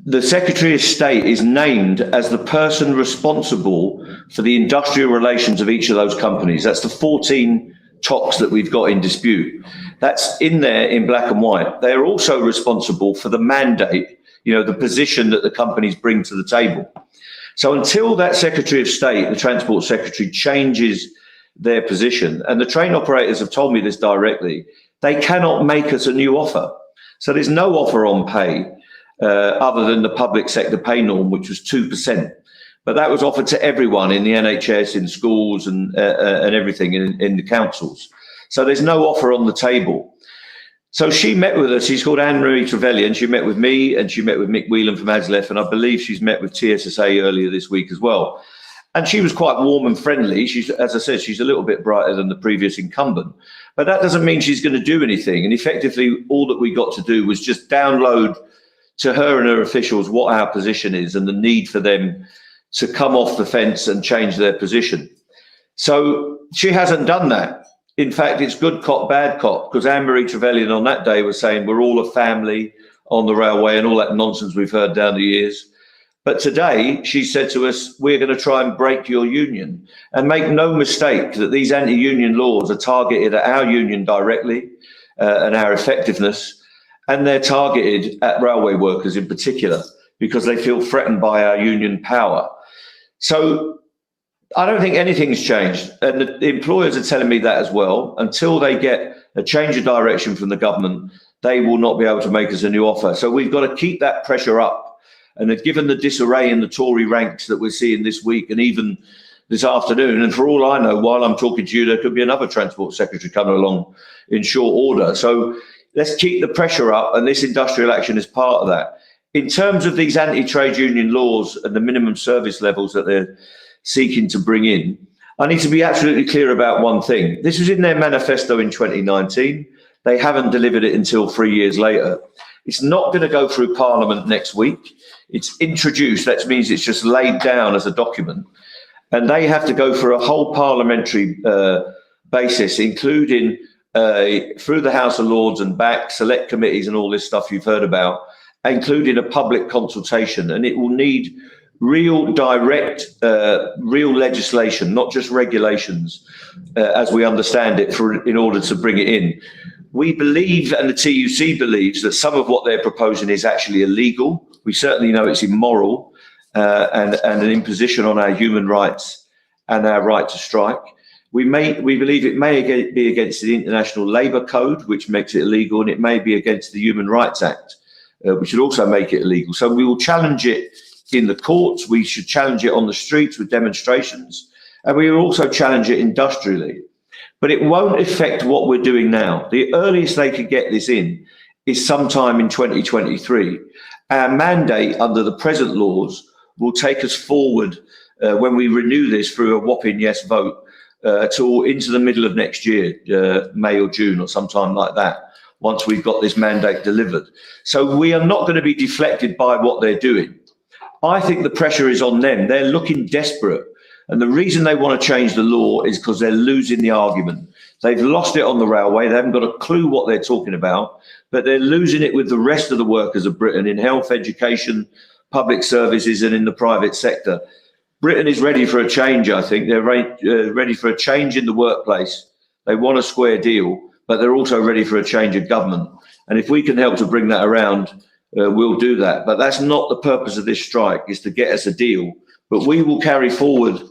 the Secretary of State is named as the person responsible for the industrial relations of each of those companies. That's the 14 TOCs that we've got in dispute. That's in there in black and white. They're also responsible for the mandate, the position that the companies bring to the table. So until that Secretary of State, the Transport Secretary, changes their position, and the train operators have told me this directly, they cannot make us a new offer. So there's no offer on pay other than the public sector pay norm, which was 2%. But that was offered to everyone in the NHS, in schools and everything in the councils. So there's no offer on the table. So she met with us. She's called Anne-Marie Trevelyan. She met with me and she met with Mick Whelan from ASLEF. And I believe she's met with TSSA earlier this week as well. And she was quite warm and friendly. She's, as I said, she's a little bit brighter than the previous incumbent. But that doesn't mean she's going to do anything. And effectively, all that we got to do was just download to her and her officials what our position is and the need for them to come off the fence and change their position. So she hasn't done that. In fact, it's good cop, bad cop, because Anne-Marie Trevelyan on that day was saying we're all a family on the railway and all that nonsense we've heard down the years. But today she said to us, we're going to try and break your union. And make no mistake that these anti-union laws are targeted at our union directly and our effectiveness. And they're targeted at railway workers in particular, because they feel threatened by our union power. So I don't think anything's changed. And the employers are telling me that as well. Until they get a change of direction from the government, they will not be able to make us a new offer. So we've got to keep that pressure up. And given the disarray in the Tory ranks that we're seeing this week and even this afternoon, and for all I know, while I'm talking to you, there could be another Transport Secretary coming along in short order. So let's keep the pressure up, and this industrial action is part of that. In terms of these anti-trade union laws and the minimum service levels that they're seeking to bring in, I need to be absolutely clear about one thing. This was in their manifesto in 2019. They haven't delivered it until 3 years later. It's not going to go through Parliament next week. It's introduced. That means it's just laid down as a document. And they have to go for a whole parliamentary basis, including through the House of Lords and back, select committees and all this stuff you've heard about, including a public consultation. And it will need real direct, real legislation, not just regulations, as we understand it, in order to bring it in. We believe, and the TUC believes, that some of what they're proposing is actually illegal. We certainly know it's immoral and an imposition on our human rights and our right to strike. We believe it may be against the International Labour Code, which makes it illegal, and it may be against the Human Rights Act, which would also make it illegal. So we will challenge it in the courts. We should challenge it on the streets with demonstrations, and we will also challenge it industrially. But it won't affect what we're doing now. The earliest they could get this in is sometime in 2023. Our mandate under the present laws will take us forward when we renew this through a whopping yes vote into the middle of next year, May or June or sometime like that, once we've got this mandate delivered. So we are not going to be deflected by what they're doing. I think the pressure is on them. They're looking desperate. And the reason they want to change the law is because they're losing the argument. They've lost it on the railway. They haven't got a clue what they're talking about, but they're losing it with the rest of the workers of Britain in health, education, public services, and in the private sector. Britain is ready for a change, I think. They're ready for a change in the workplace. They want a square deal, but they're also ready for a change of government. And if we can help to bring that around, we'll do that. But that's not the purpose of this strike, is to get us a deal. But we will carry forward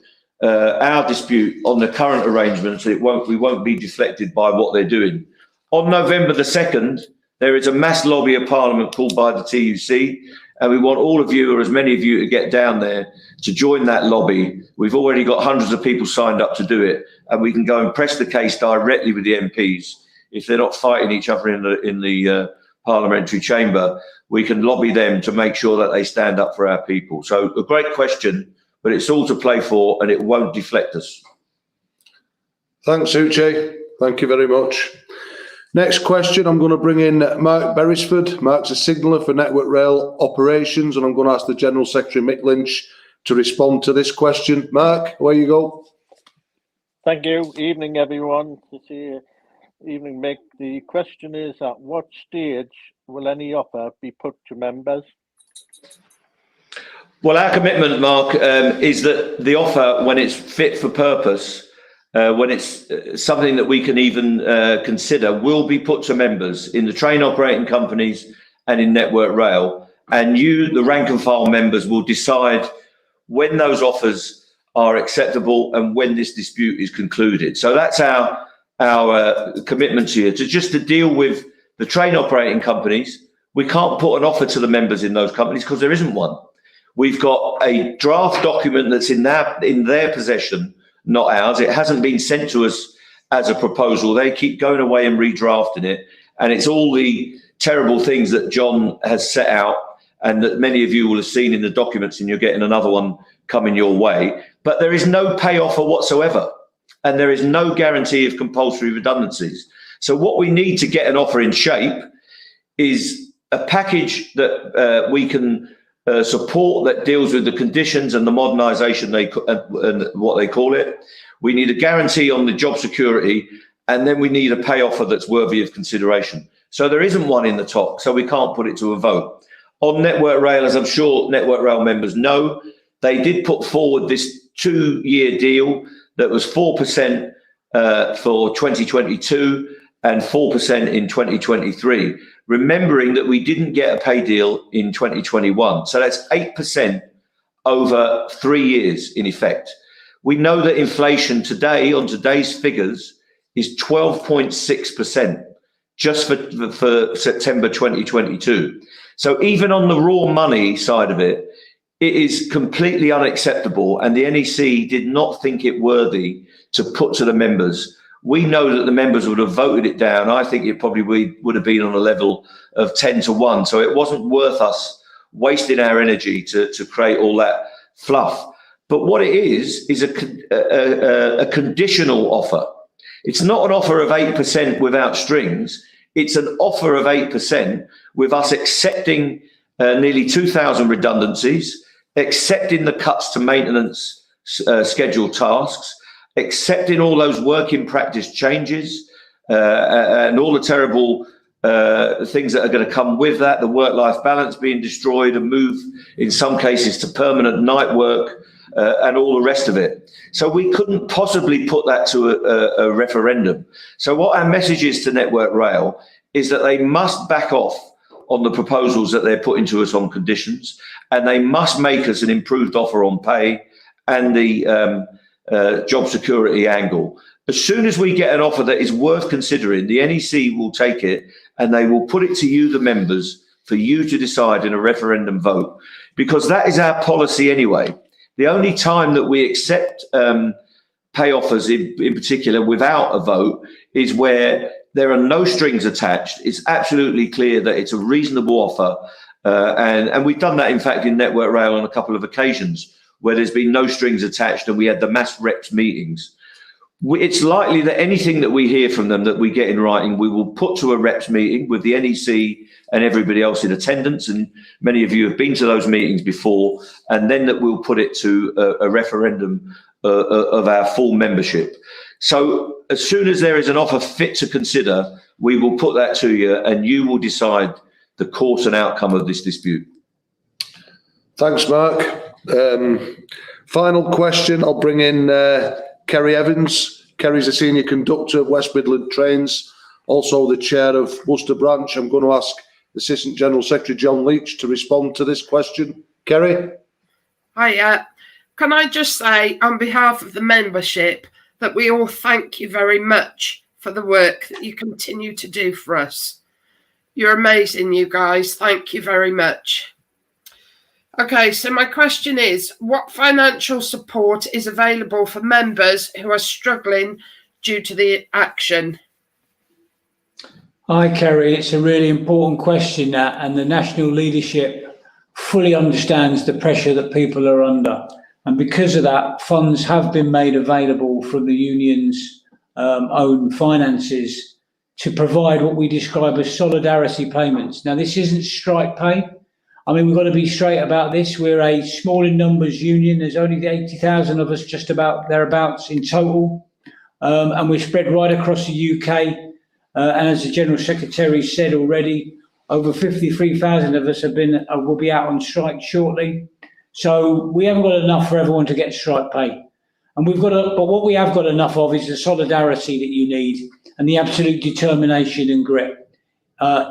our dispute on the current arrangements. We won't be deflected by what they're doing. On November the 2nd, there is a mass lobby of Parliament called by the TUC, and we want all of you, or as many of you, to get down there to join that lobby. We've already got hundreds of people signed up to do it, and we can go and press the case directly with the MPs. If they're not fighting each other in the parliamentary chamber, we can lobby them to make sure that they stand up for our people. So a great question, but it's all to play for, and it won't deflect us. Thanks, Uche. Thank you very much. Next question, I'm going to bring in Mark Beresford. Mark's a signaller for Network Rail Operations, and I'm going to ask the General Secretary, Mick Lynch, to respond to this question. Mark, away you go. Thank you. Evening, everyone. Evening, Mick. The question is, at what stage will any offer be put to members? Well, our commitment, Mark, is that the offer, when it's fit for purpose, when it's something that we can even consider, will be put to members in the train operating companies and in Network Rail. And you, the rank and file members, will decide when those offers are acceptable and when this dispute is concluded. So that's our commitment here, to deal with the train operating companies. We can't put an offer to the members in those companies because there isn't one. We've got a draft document that's in their possession, not ours. It hasn't been sent to us as a proposal. They keep going away and redrafting it. And it's all the terrible things that John has set out and that many of you will have seen in the documents, and you're getting another one coming your way. But there is no pay offer whatsoever. And there is no guarantee of compulsory redundancies. So what we need to get an offer in shape is a package that we can support, that deals with the conditions and the modernisation and what they call it. We need a guarantee on the job security, and then we need a pay offer that's worthy of consideration. So there isn't one in the top, so we can't put it to a vote. On Network Rail, as I'm sure Network Rail members know, they did put forward this 2-year deal that was 4% for 2022 and 4% in 2023, remembering that we didn't get a pay deal in 2021. So that's 8% over 3 years, in effect. We know that inflation today, on today's figures, is 12.6%, just for September 2022. So even on the raw money side of it, it is completely unacceptable, and the NEC did not think it worthy to put to the members. We know that the members would have voted it down. I think it probably would have been on a level of 10-1. So it wasn't worth us wasting our energy to create all that fluff. But what it is a conditional offer. It's not an offer of 8% without strings. It's an offer of 8% with us accepting nearly 2,000 redundancies, accepting the cuts to maintenance scheduled tasks, accepting all those working practice changes and all the terrible things that are going to come with that, the work-life balance being destroyed and move, in some cases, to permanent night work and all the rest of it. So we couldn't possibly put that to a referendum. So what our message is to Network Rail is that they must back off on the proposals that they're putting to us on conditions, and they must make us an improved offer on pay and the job security angle. As soon as we get an offer that is worth considering, the NEC will take it and they will put it to you, the members, for you to decide in a referendum vote, because that is our policy anyway. The only time that we accept pay offers in particular without a vote is where there are no strings attached. It's absolutely clear that it's a reasonable offer. And we've done that, in fact, in Network Rail on a couple of occasions where there's been no strings attached and we had the mass reps meetings. It's likely that anything that we hear from them that we get in writing, we will put to a reps meeting with the NEC and everybody else in attendance. And many of you have been to those meetings before, and then that we'll put it to a referendum of our full membership. So as soon as there is an offer fit to consider, we will put that to you and you will decide the course and outcome of this dispute. Thanks, Mark. Final question, I'll bring in Kerry Evans. Kerry's a senior conductor at West Midland Trains, also the chair of Worcester branch. I'm going to ask Assistant General Secretary John Leach to respond to this question. Kerry? Hi, can I just say on behalf of the membership that we all thank you very much for the work that you continue to do for us. You're amazing, you guys. Thank you very much. Okay, so my question is, what financial support is available for members who are struggling due to the action? Hi, Kerry. It's a really important question, that, and the national leadership fully understands the pressure that people are under. And because of that, funds have been made available from the union's own finances to provide what we describe as solidarity payments. Now, this isn't strike pay. I mean, we've got to be straight about this. We're a small in numbers union. There's only 80,000 of us, just about thereabouts in total. And we're spread right across the UK. And as the General Secretary said already, over 53,000 of us will be out on strike shortly. So we haven't got enough for everyone to get strike pay. And but what we have got enough of is the solidarity that you need and the absolute determination and grit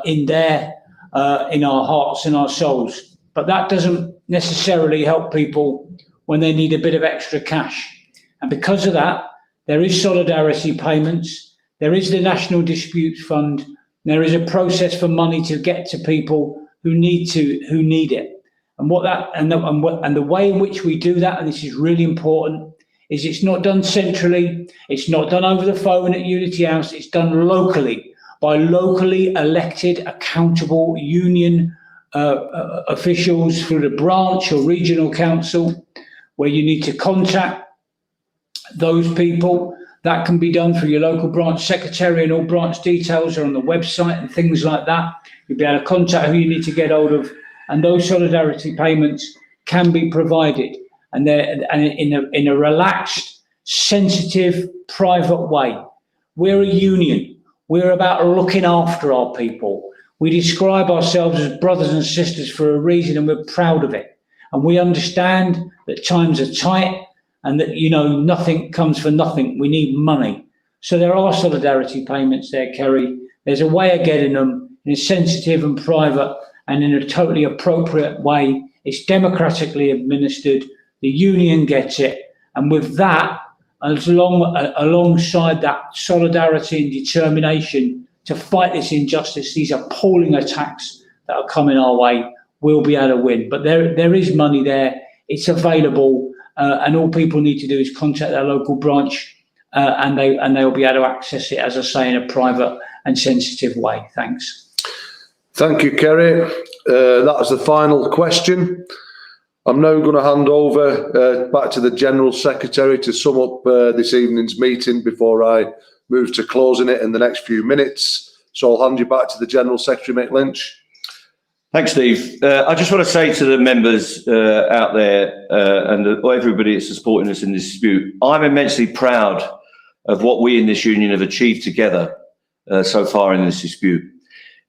in our hearts and our souls. But that doesn't necessarily help people when they need a bit of extra cash. And because of that, there is solidarity payments, there is the National Disputes Fund, there is a process for money to get to people who need it. And the way in which we do that, and this is really important, is it's not done centrally, it's not done over the phone at Unity House, it's done locally by locally elected, accountable union officials through the branch or regional council, where you need to contact those people. That can be done through your local branch secretary, and all branch details are on the website and things like that. You'll be able to contact who you need to get hold of, and those solidarity payments can be provided, and in a relaxed, sensitive, private way. We're a union. We're about looking after our people. We describe ourselves as brothers and sisters for a reason, and we're proud of it. And we understand that times are tight and that, nothing comes for nothing. We need money. So there are solidarity payments there, Kerry. There's a way of getting them in a sensitive and private and in a totally appropriate way. It's democratically administered. The union gets it. And with that, alongside that solidarity and determination to fight this injustice, these appalling attacks that are coming our way, we'll be able to win. But there is money there. It's available. And all people need to do is contact their local branch and they'll be able to access it, as I say, in a private and sensitive way. Thanks. Thank you, Kerry. That was the final question. I'm now going to hand over back to the General Secretary to sum up this evening's meeting before I move to closing it in the next few minutes. So I'll hand you back to the General Secretary, Mick Lynch. Thanks, Steve. I just want to say to the members out there and everybody that's supporting us in this dispute, I'm immensely proud of what we in this union have achieved together so far in this dispute.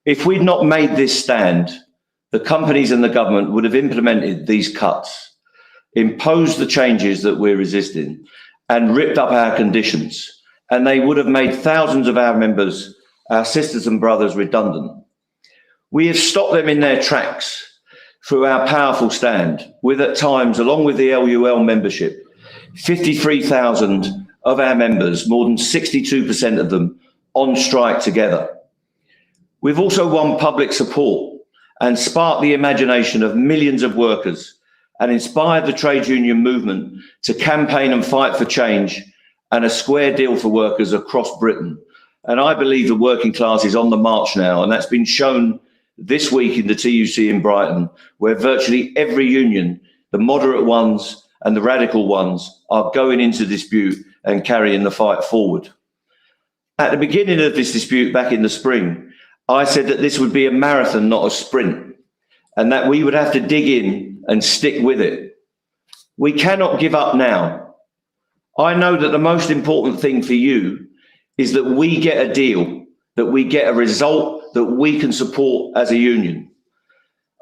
If we'd not made this stand, the companies and the government would have implemented these cuts. imposed the changes that we're resisting, and ripped up our conditions. And they would have made thousands of our members, our sisters and brothers, redundant. We have stopped them in their tracks through our powerful stand, with at times, along with the LUL membership, 53,000 of our members, more than 62% of them, on strike together. We've also won public support and sparked the imagination of millions of workers and inspired the trade union movement to campaign and fight for change and a square deal for workers across Britain. And I believe the working class is on the march now, and that's been shown this week in the TUC in Brighton, where virtually every union, the moderate ones and the radical ones, are going into dispute and carrying the fight forward. At the beginning of this dispute back in the spring, I said that this would be a marathon, not a sprint, and that we would have to dig in and stick with it. We cannot give up now. I know that the most important thing for you is that we get a deal, that we get a result that we can support as a union.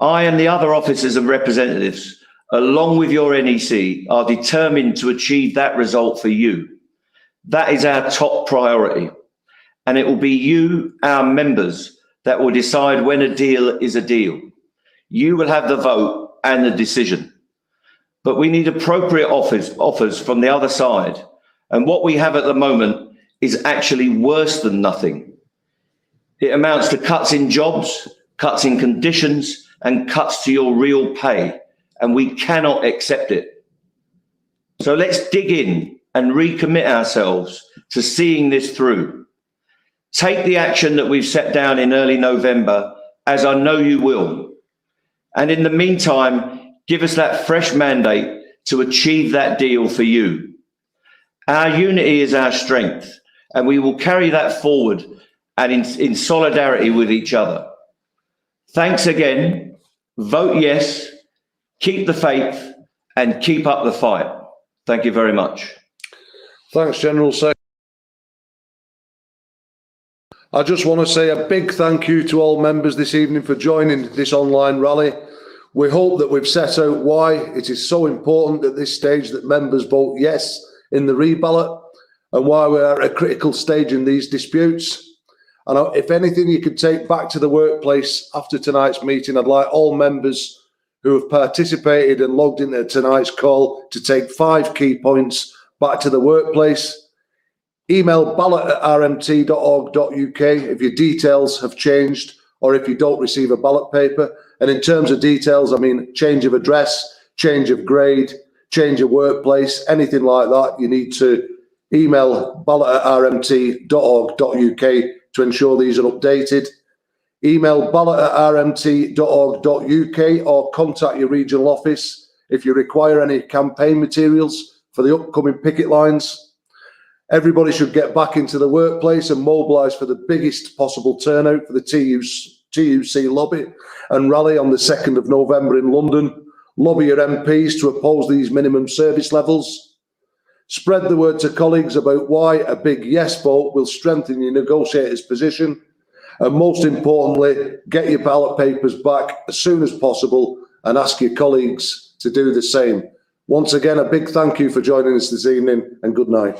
I and the other officers and representatives, along with your NEC, are determined to achieve that result for you. That is our top priority. And it will be you, our members, that will decide when a deal is a deal. You will have the vote and the decision. But we need appropriate offers from the other side. And what we have at the moment is actually worse than nothing. It amounts to cuts in jobs, cuts in conditions, and cuts to your real pay. And we cannot accept it. So let's dig in and recommit ourselves to seeing this through. Take the action that we've set down in early November, as I know you will. And in the meantime, give us that fresh mandate to achieve that deal for you. Our unity is our strength, and we will carry that forward and in solidarity with each other. Thanks again. Vote yes, keep the faith, and keep up the fight. Thank you very much. Thanks, General Secretary. I just want to say a big thank you to all members this evening for joining this online rally. We hope that we've set out why it is so important at this stage that members vote yes in the re-ballot, and why we are at a critical stage in these disputes. And if anything you could take back to the workplace after tonight's meeting, I'd like all members who have participated and logged into tonight's call to take 5 key points back to the workplace. Email ballot@rmt.org.uk if your details have changed or if you don't receive a ballot paper. And in terms of details, I mean change of address, change of grade, change of workplace, anything like that, you need to email ballot@rmt.org.uk to ensure these are updated. Email ballot@rmt.org.uk or contact your regional office if you require any campaign materials for the upcoming picket lines. Everybody should get back into the workplace and mobilise for the biggest possible turnout for the TUC lobby and rally on the 2nd of November in London. Lobby your MPs to oppose these minimum service levels. Spread the word to colleagues about why a big yes vote will strengthen your negotiators' position. And most importantly, get your ballot papers back as soon as possible and ask your colleagues to do the same. Once again, a big thank you for joining us this evening, and good night.